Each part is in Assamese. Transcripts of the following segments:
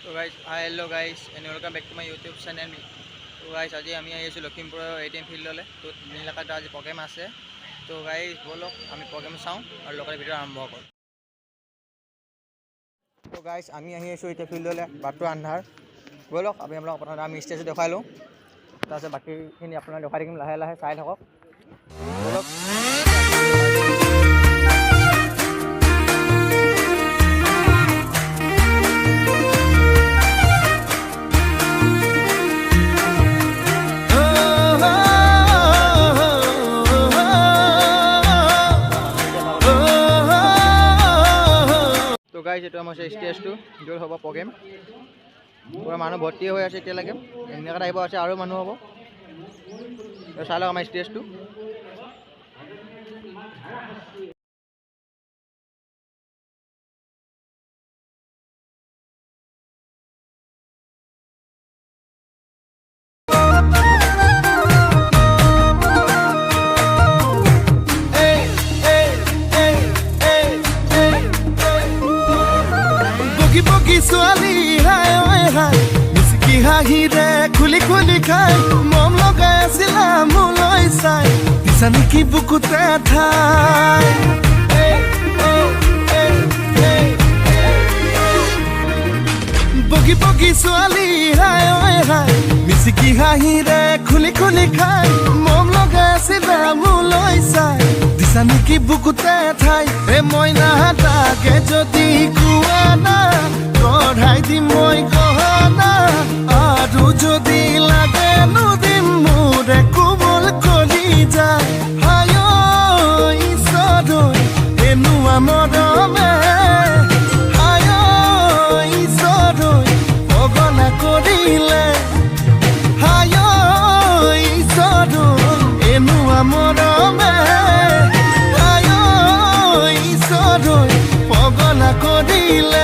So guys, hi hello guys and welcome back to my YouTube channel. So guys, আজি আমি আহিছো লখিমপুৰৰ ATM ফিল্ডলৈ। তো নীলাকাত আজি প্ৰগ্ৰেম আছে। তো গাইজ বলক আমি প্ৰগ্ৰেম চাওঁ আৰু লগতে ভিডিঅ' আৰম্ভ কৰোঁ। তো গাইজ আমি আহি আছো এতিয়া ফিল্ডলৈ, বাটটো আন্ধাৰ। বলক আমি আপোনালোকক প্ৰথমতে আমি ষ্টেজটো দেখাই লওঁ, তাৰপিছত বাকীখিনি আপোনাক দেখাই থাকিম, লাহে লাহে চাই থাকক। বলক গাইজ এইটো আমাৰ ষ্টেজটো, য'ত হ'ব প্ৰগ্ৰেম। পূৰা মানুহ ভৰ্তি হৈ আছে এতিয়ালৈকে, এনেকৈ আহিব আছে আৰু মানুহ হ'ব। চাই লওক আমাৰ ষ্টেজটো। ছোৱালী হাই ঐ হাই মিচিকি হাঁহিৰে খুলি খুলি খাই মম লগাই আছিলা মোলৈ চাই দিছা নেকি বুকুতে ঠাই বগী বগী ছোৱালী হাই ঐ হাই মিচিকি হাঁহিৰে খুলি খুলি খাই মম লগাই আছিলা মোলৈ চাই দিছা নেকি বুকুতে ঠাই এ মইনা তাকে যদি কোৱা না কঢ়াই দিম মই গহনা আৰু যদি লাগে নুদিম মোৰে কোমল কলি যায় হায় ঈশ্বৰ এনেকুৱা মৰমে হায় ঈশ্বৰ পগলা কৰিলে হায় ঈশ্বৰ এনেকুৱা মৰমে হায় ঈশ্বৰ পগলা কৰিলে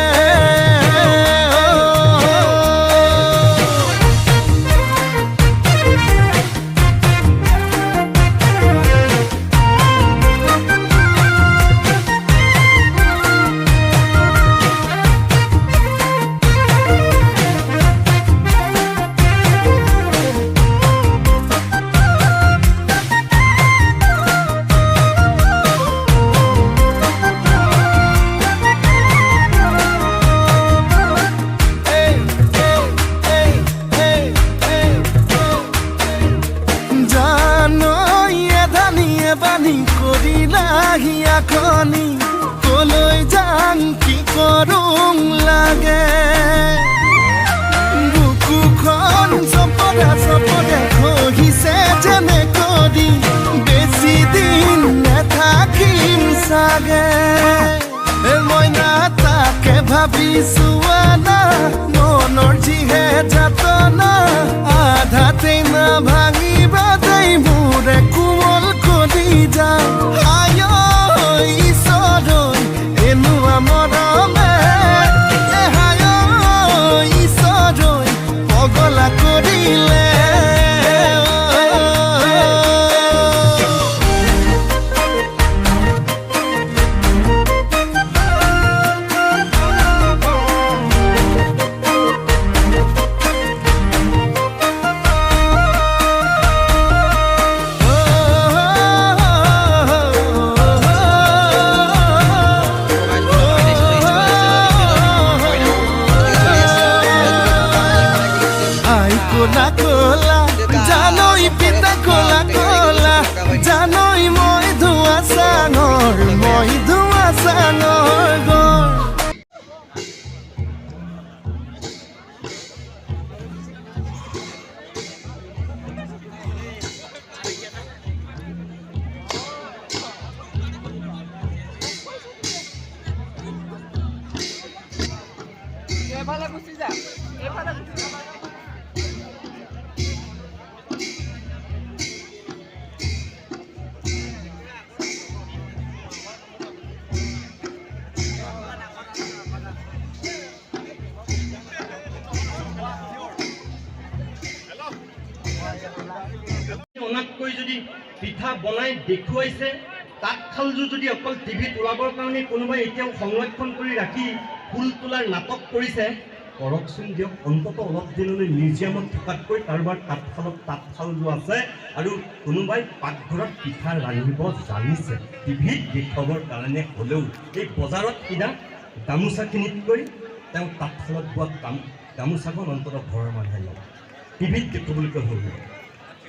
বানি কৰিলাহিয়া খনি কলৈ যাং কি কৰোং লাগে বুকুখন চপৰা চপৰা খহিছে যেনে কৰি বেছি দিন নেথাকিম চাগে মইনা তাকে ভাবিছো আনা মনৰ যিহে যাতনা আধাতেই না ভাঙিবা দেই মোৰে কোমল কৰি যায় হায় ঈশ্বৰ এনেকুৱা মৰমে হায় ঈশ্বৰ পগলা কৰিলে কোলা কোলা জানই পিতা কোলা কোলা জানই মই ধোৱা চাঙৰ গৰ এফালে গুচি যা এফালে গুচি যা অনাতকৈ যদি পিঠা বনাই দেখুৱাইছে তাঁতশালযোৰ যদি অকল টিভিত ওলাবৰ কাৰণে কোনোবাই এতিয়াও সংৰক্ষণ কৰি ৰাখি ফুল তোলাৰ নাটক কৰিছে কৰকচোন দিয়ক, অন্তত অলপ দিনলৈ মিউজিয়ামত থকাতকৈ কাৰোবাৰ তাঁতশালত তাঁতশাল যোৱা আছে আৰু কোনোবাই পাকঘৰত পিঠা ৰান্ধিব জানিছে, টিভিত দেখুৱাবৰ কাৰণে হ'লেও এই বজাৰত কিনা গামোচাখিনিতকৈ তেওঁ তাঁতশালত বোৱা গামোচাখন অন্তত ঘৰৰ মানুহে লয়, টিভিত দেখুৱাবলৈকে হ'ল।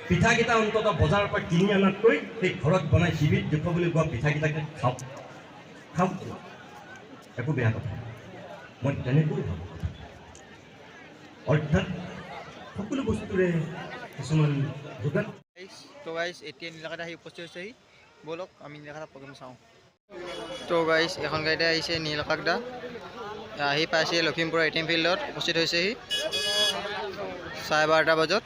পিঠাকেইটা অন্তত বজাৰৰ পৰা কিনি অনাতকৈ সেই ঘৰত বনাই টিভিত দেখুৱাবলৈ বোৱা পিঠাকেইটাকে খাওক, খাওক, একো বেয়া কথা, মই তেনেকৈ ভাবোঁ। অৰ্থাৎ সকলো বস্তুৰে কিছুমান যোগান। তো গাইজ এতিয়া নীলাকাত আহি উপস্থিত হৈছেহি, ব'লক আমি নীলাকাত প্ৰগ্ৰেম চাওঁ। তো গাইজ এখন গাড়ীতে আহিছে নীলাকাক দা, আহি পাইছে লখিমপুৰ ATM ফিল্ডত উপস্থিত হৈছেহি 12:30 বজাত।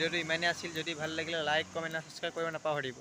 ভিডিঅ'টো ইমানেই আছিল। যদি ভাল লাগিলে লাইক কমেণ্ট আৰু ছাবস্ক্ৰাইব কৰিব নাপাহৰিব।